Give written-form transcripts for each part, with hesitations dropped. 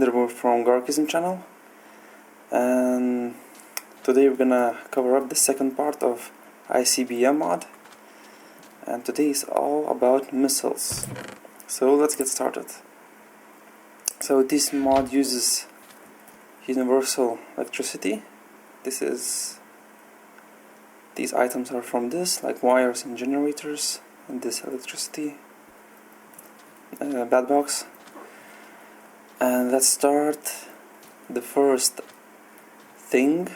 Hinderburg from Garkism channel, and today we're gonna cover up the second part of ICBM mod, and today is all about missiles. So let's get started. So this mod uses universal electricity. These items are from this, like wires and generators, and this electricity bad box. And let's start the first thing,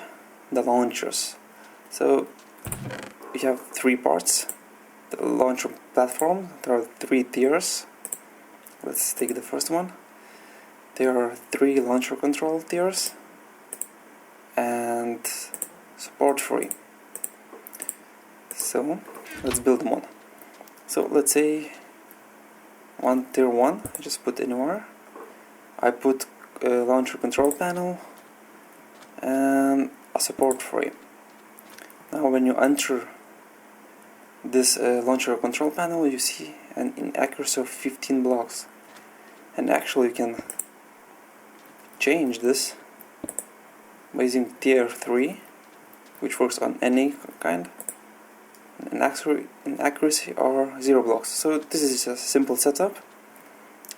the launchers. So we have three parts. The launcher platform, there are three tiers. Let's take the first one. There are three launcher control tiers and support free. So let's build them on. So let's say tier 1, I just put anywhere. I put a launcher control panel and a support frame. Now when you enter this launcher control panel, you see an inaccuracy of 15 blocks, and actually you can change this by using tier 3, which works on any kind. Inaccuracy or 0 blocks. So this is a simple setup.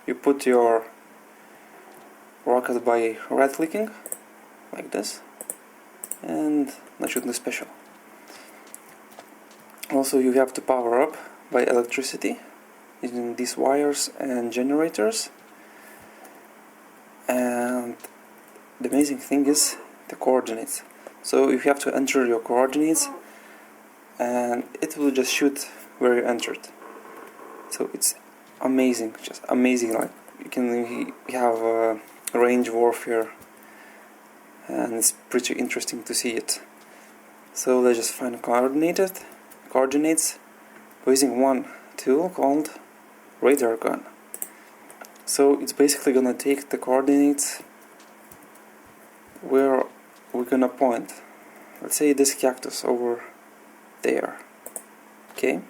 You put your rocket by right clicking like this, and nothing special. Also you have to power up by electricity using these wires and generators. And the amazing thing is the coordinates. So you have to enter your coordinates and it will just shoot where you entered. So it's amazing, just amazing. Like you have range warfare, and it's pretty interesting to see it. So let's just find coordinates by using one tool called radar gun. So it's basically gonna take the coordinates where we're gonna point. Let's say this cactus over there. Okay,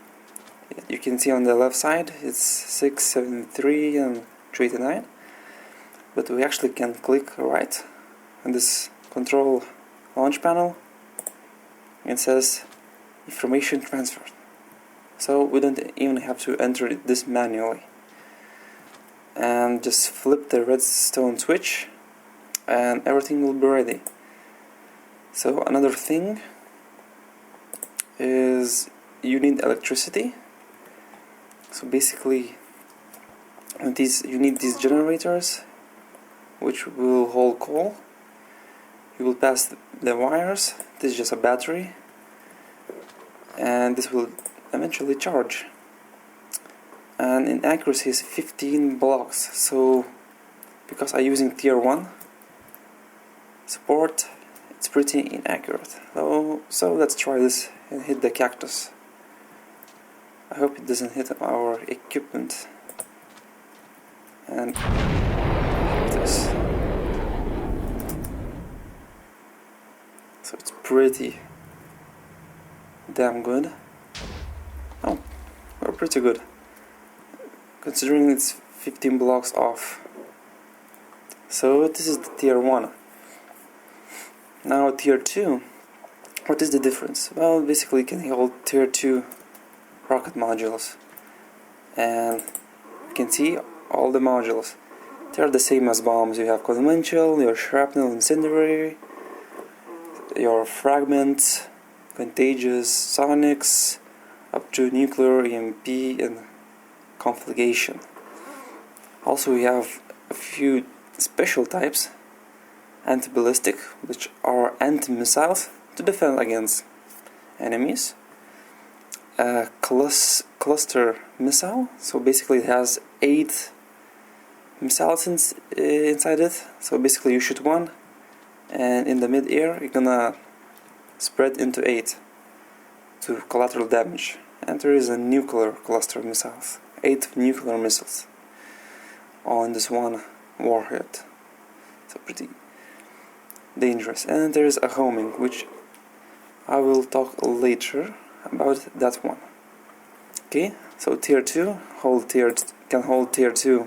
you can see on the left side it's 673 and 389, but we actually can click right on this control launch panel. It says information transferred, so we don't even have to enter this manually, and just flip the redstone switch and everything will be ready. So another thing is you need electricity. So basically you need these generators which will hold coal. You will pass the wires. This is just a battery, and this will eventually charge. And inaccuracy is 15 blocks. So because I'm using tier 1 support, it's pretty inaccurate. So let's try this and hit the cactus. I hope it doesn't hit our equipment. And this. So it's pretty damn good. Oh, we're pretty good, considering it's 15 blocks off. So this is the tier 1. Now tier 2. What is the difference? Well, basically you can hold tier 2 rocket modules, and you can see all the modules. They are the same as bombs. You have conventional, your shrapnel, incendiary, your fragments, contagious, sonics, up to nuclear, EMP, and conflagration. Also we have a few special types: anti-ballistic, which are anti-missiles to defend against enemies. Cluster missile, so basically it has 8 missiles inside it. So basically you shoot one, and in the mid-air you're gonna spread into 8 to collateral damage. And there is a nuclear cluster missiles, 8 nuclear missiles on this one warhead. So pretty dangerous. And there is a homing, which I will talk later about that one. Okay, so tier 2 can hold tier 2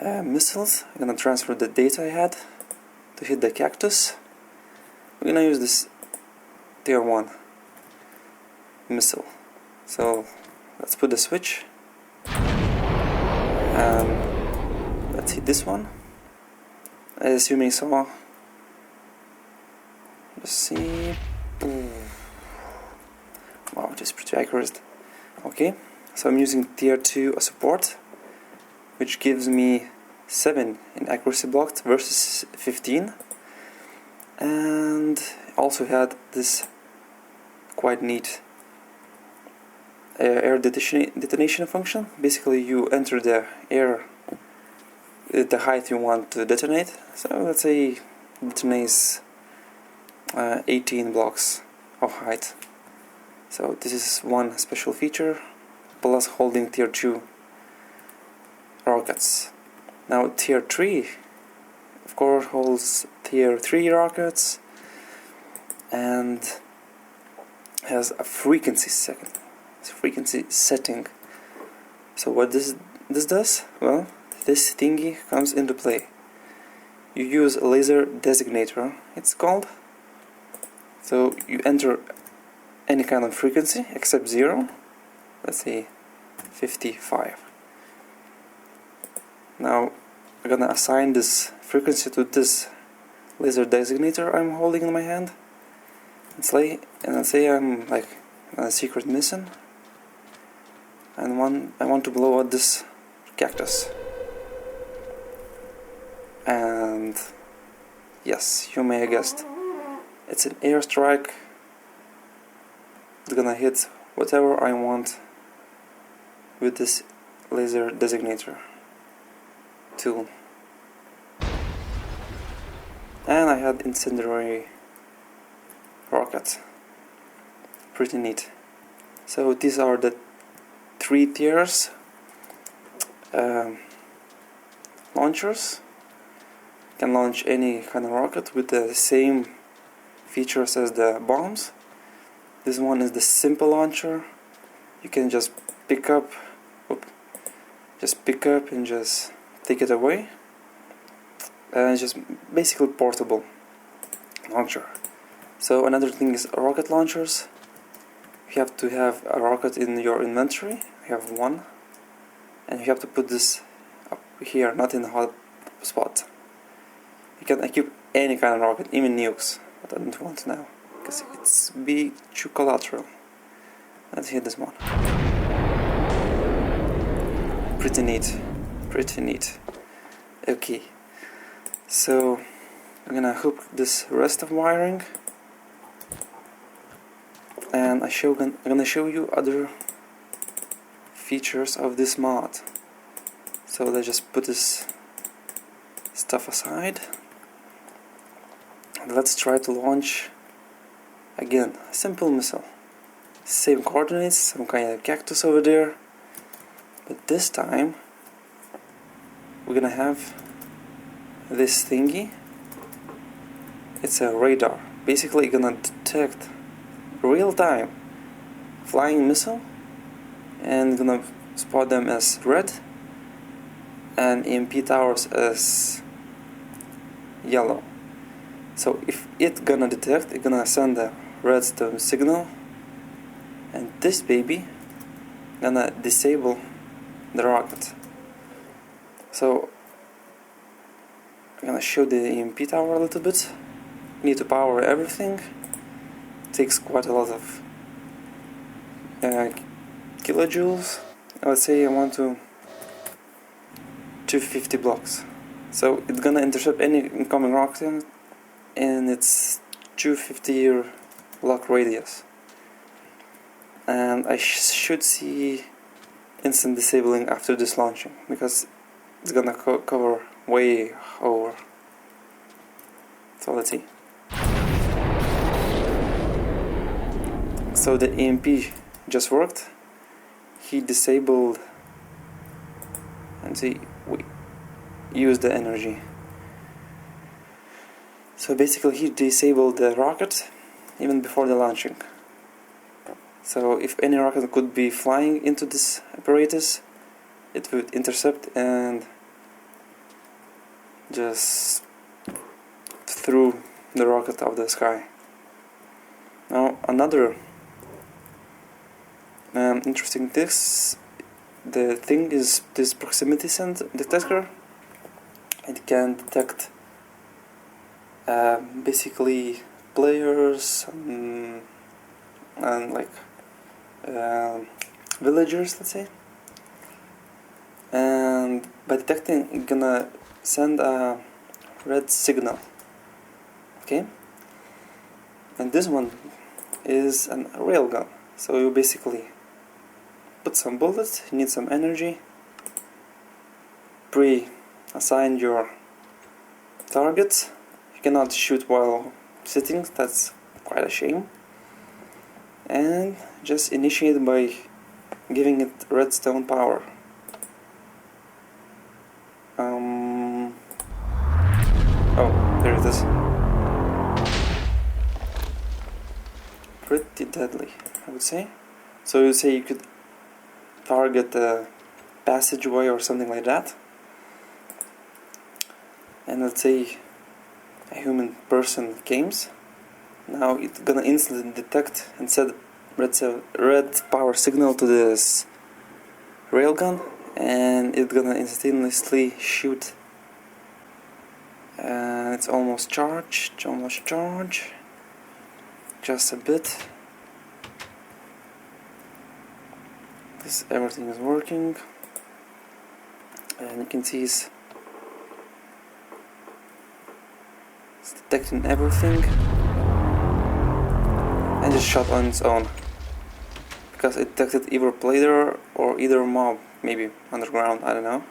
missiles. I'm gonna transfer the data I had to hit the cactus. We're gonna use this tier 1 missile. So let's put the switch and let's hit this one. As you may saw, let's see. Wow, just pretty accurate. Okay, so I'm using tier 2 as support, which gives me 7 in accuracy blocked versus 15, and also had this quite neat air detonation function. Basically you enter the air at the height you want to detonate. So let's say detonates 18 blocks of height. So this is one special feature, plus holding tier 2 rockets. Now tier 3 of course holds tier 3 rockets and has a frequency setting. So what this does? Well, this thingy comes into play. You use a laser designator, it's called. So you enter any kind of frequency except 0. Let's say 55. Now I'm gonna assign this frequency to this laser designator I'm holding in my hand. And say I'm like on a secret mission and I want to blow up this cactus. And yes, you may have guessed, it's an airstrike. It's gonna hit whatever I want with this laser designator tool. And I had incendiary rocket. Pretty neat. So these are the 3 tiers launchers. Can launch any kind of rocket with the same features as the bombs. This one is the simple launcher. You can just pick up and just take it away. It's just basically portable launcher. So another thing is rocket launchers. You have to have a rocket in your inventory. You have one, and you have to put this up here, not in the hot spot. You can equip any kind of rocket, even nukes, but I don't want now because it's be too collateral. Let's hit this one. Pretty neat. Okay, so I'm gonna hook this rest of wiring, and I'm gonna show you other features of this mod. So let's just put this stuff aside. Let's try to launch again a simple missile. Same coordinates, some kind of cactus over there, but this time we're gonna have this thingy. It's a radar. Basically gonna detect real-time flying missile and gonna spot them as red and EMP towers as yellow. So if it gonna detect, it's gonna send a redstone signal, and this baby gonna disable the rocket. So I'm gonna show the EMP tower a little bit. You need to power everything. It takes quite a lot of kilojoules. Let's say I want to 250 blocks. So it's gonna intercept any incoming rocket in its 250 block radius. And I should see instant disabling after this launching, because it's gonna cover way over. So let's see. So the EMP just worked. He disabled, and see, we used the energy. So basically he disabled the rocket even before the launching. So if any rocket could be flying into this apparatus, it would intercept and just threw the rocket out of the sky. Now another interesting the thing is this proximity sense detector. It can detect basically players and like villagers, let's say, and by detecting it's gonna send a red signal. Okay, and this one is a railgun, so you basically put some bullets, you need some energy, pre-assign your targets. You cannot shoot while sitting, that's quite a shame, and just initiate by giving it redstone power. Oh, there it is. Pretty deadly, I would say. So you say you could target a passageway or something like that, and let's say a human person comes. Now it's gonna instantly detect and send red power signal to this railgun, and it's gonna instantaneously shoot. It's almost charged, just a bit. Everything is working, and you can see it's detecting everything, and just shot on its own because it detected either player or either mob, maybe underground, I don't know.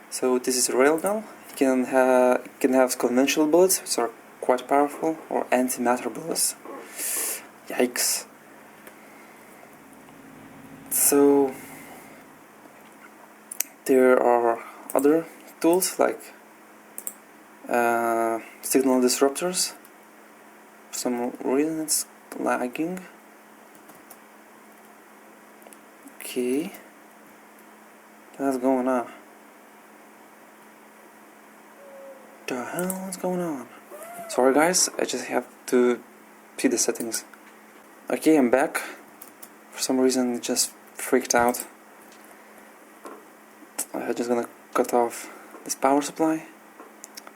So this is a railgun. It can have conventional bullets, which are quite powerful, or antimatter bullets. Yikes. So there are other tools like signal disruptors. For some reason it's lagging. Okay, what's going on? The hell is going on? Sorry guys, I just have to see the settings. Okay, I'm back. For some reason it just freaked out. I'm just gonna cut off this power supply.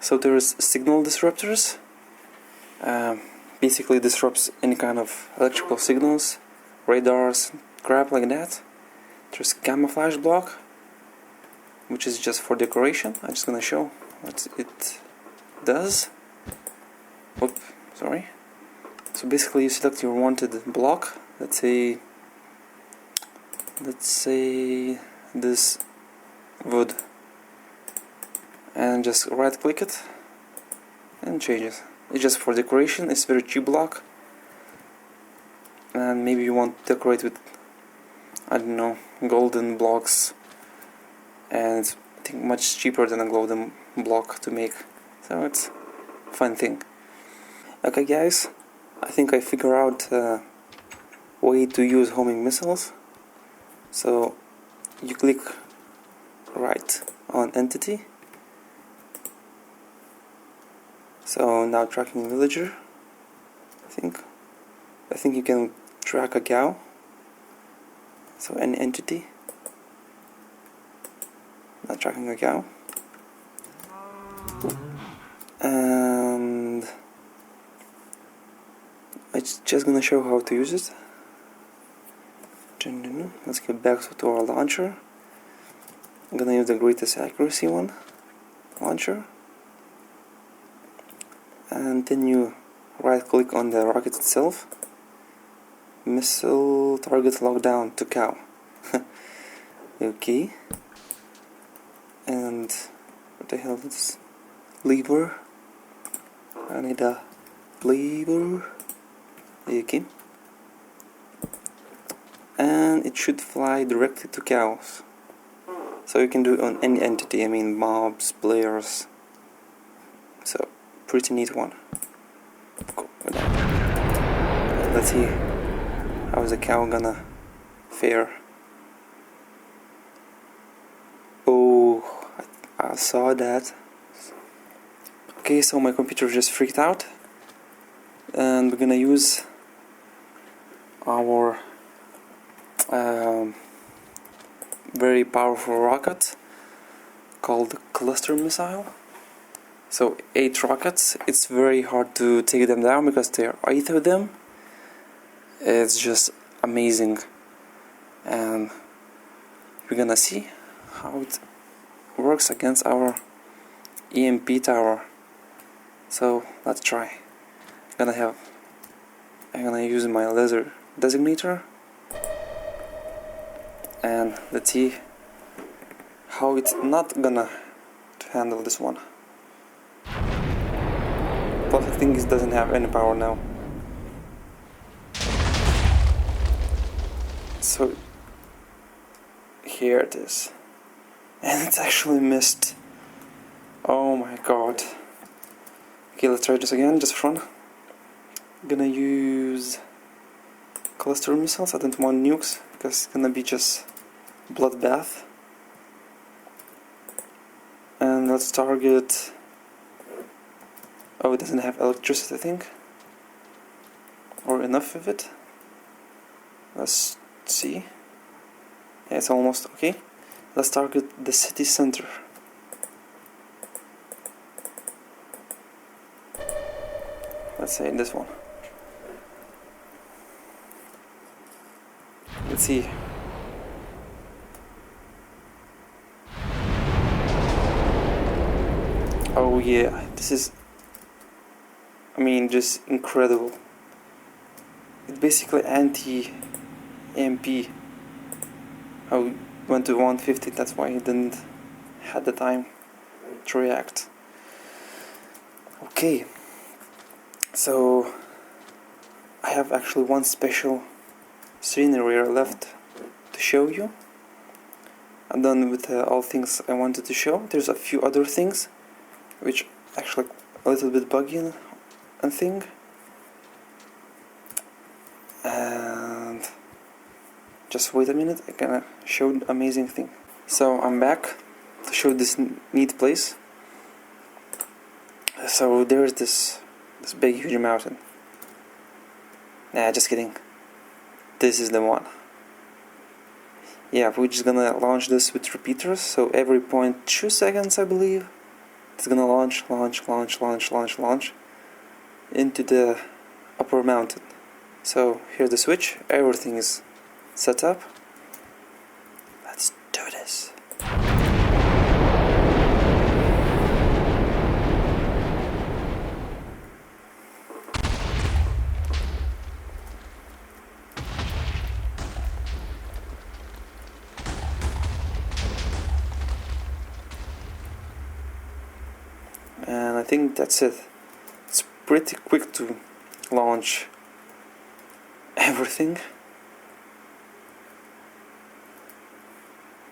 So there is signal disruptors. Basically disrupts any kind of electrical signals, radars, crap like that. There's camouflage block, which is just for decoration. I'm just gonna show what it does. Oops, sorry. So basically you select your wanted block. Let's say this wood, and just right click it and change it. It's just for decoration. It's very cheap block, and maybe you want to decorate with, I don't know, golden blocks, and it's I think much cheaper than a golden block to make, so it's a fun thing. Okay guys, I think I figured out a way to use homing missiles. So you click right on entity. So now tracking villager. I think you can track a cow. So any entity. Not tracking a cow. And it's just gonna show how to use it. Let's get back to our launcher. I'm gonna use the greatest accuracy one launcher, and then you right click on the rocket itself. Missile target lockdown to cow. Okay. And what the hell is this? Lever. I need a lever. Okay. And it should fly directly to cows. So you can do it on any entity, I mean mobs, players. So, pretty neat one. Go with that. Let's see how is the cow gonna fare. Oh, I saw that. Okay, so my computer just freaked out, and we're gonna use our very powerful rocket called the cluster missile. So 8 rockets. It's very hard to take them down because there are 8 of them. It's just amazing, and we're gonna see how it works against our EMP tower. So let's try. I'm gonna use my laser designator, and let's see how it's not gonna handle this one. Perfect thing is, doesn't have any power now. So here it is, and it's actually missed. Oh my god. Okay, let's try this again, just for fun. Gonna use cluster missiles. I don't want nukes because it's gonna be just bloodbath. And let's target. Oh, it doesn't have electricity, I think, or enough of it. Let's see. Yeah, it's almost okay. Let's target the city center. Let's say this one. Let's see. Oh yeah, this is, I mean, just incredible. It's basically anti-EMP. I went to 150, that's why it didn't have the time to react. Okay, so I have actually one special scenery left to show you. I'm done with all things I wanted to show. There's a few other things which actually a little bit buggy and thing. And just wait a minute, I'm gonna show the amazing thing. So I'm back to show this neat place. So there's this big huge mountain. Nah, just kidding. This is the one. Yeah, we're just gonna launch this with repeaters. So every 0.2 seconds, I believe, it's gonna launch into the upper mountain. So here's the switch. Everything is set up. Let's do this. And I think that's it. It's pretty quick to launch everything.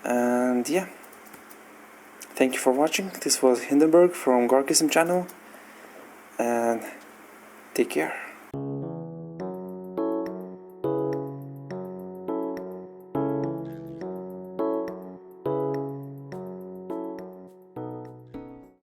And yeah, thank you for watching. This was Hinderburg from Garkism channel, and take care.